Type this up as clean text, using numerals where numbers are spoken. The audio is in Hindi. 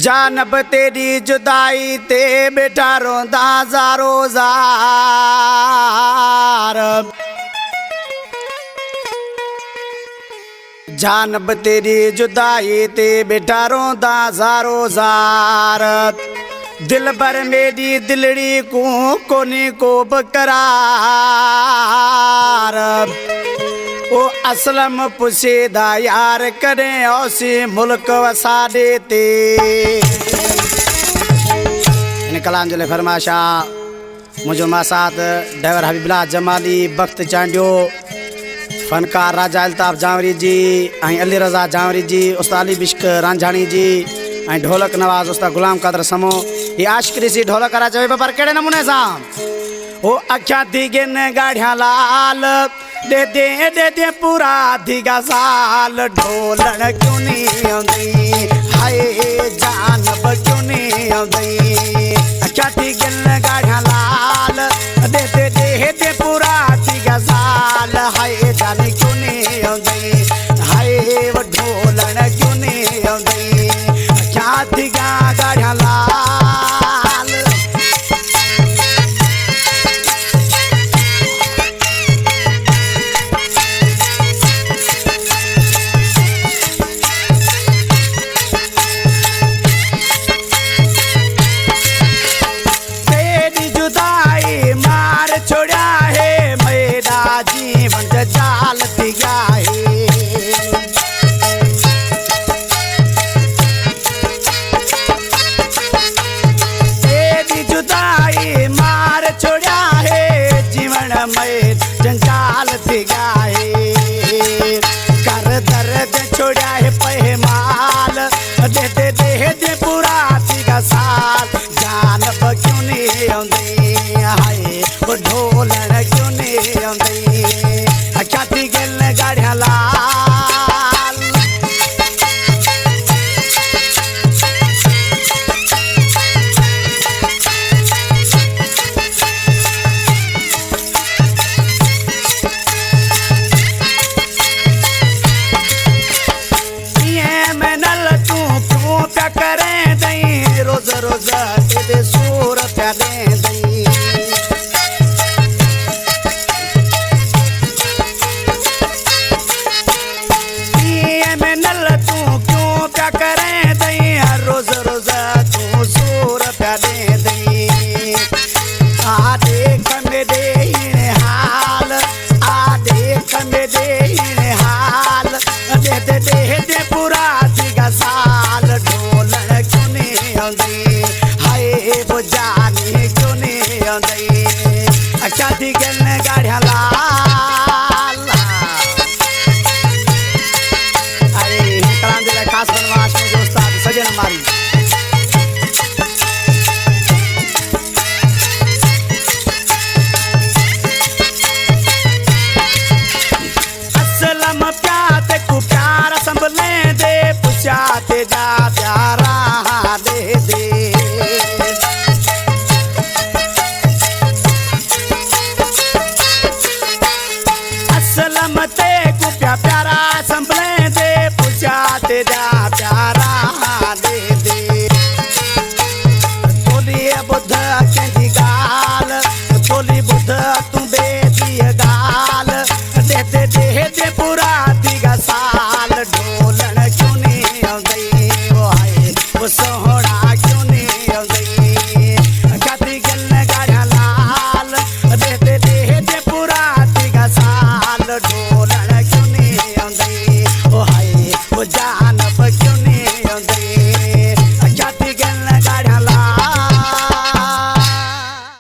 जानब तेरी जुदाई ते बेटा रोंदा ज़ारो ज़ार। जानब तेरी जुदाई ते बेटा रोंदा ज़ारो ज़ार। दिल भर मेरी दिलड़ी को कोनी को बकरार। ओ असलम पुसीदा यार करें औसी मुल्क वसा देते। इन कलाम जले फरमाशा मुझो मासात ड्राइवर हबीबुल्लाह जमाली बख्त चांडियो फनकार राजा अल्ताफ जावरी जी अली रज़ा जावरी जी उस्ताद अली बिश्क रांझाणी जी ढोलक नवाज उस्ताद गुलाम कादर समो ये आशिकरी सी ढोलक करा चवे पर केड़े नमूने सा ओ अख्या दिगन गाढ़िया लाल दे दे पूरा दिगा साल। ढोलन क्यों नहीं आंदी हाय जानब क्यों नहीं आंदी। अख्या दिगन गाढ़िया लाल दे दे पूरा दिगा साल। हाय जान क्यों नहीं आंदी हाय वो ढोलन क्यों नहीं आंदी। अख्या दिगा गाढ़िया लाल जाल दिगाए। तेरी जुदाई मार छोड़ा है जीवन में जंजाल दिगाए। कर दर्द छोड़ा है पहमाल दे पूरा दिगा साल। जानब क्यों नहीं आंदी हाय वो ढोलन क्यों नहीं आंदी। अख्याती गल गाढ़िया लाल ये मैं नल तू क्यों प्या करें दई रोज रोज तेरे सूर प्या दे दई। रोज रोज तू सूर प्या दे दई। आ देख मेरे हाल आ देख मेरे हाल दे पूरा दिगा साल। ढोलन क्यों नहीं आंदी हाय वो जानी क्यों नहीं आंदी। अच्छा दिगन गाढ़िया लाल अरे कलाम दिला खास बनवास में दोस्ताद सजन मारी। असलम प्याते को प्यार संभले दे पुछाते जा प्यारा दे दे। असलम ते को प्यारा संभले दे पुछाते जा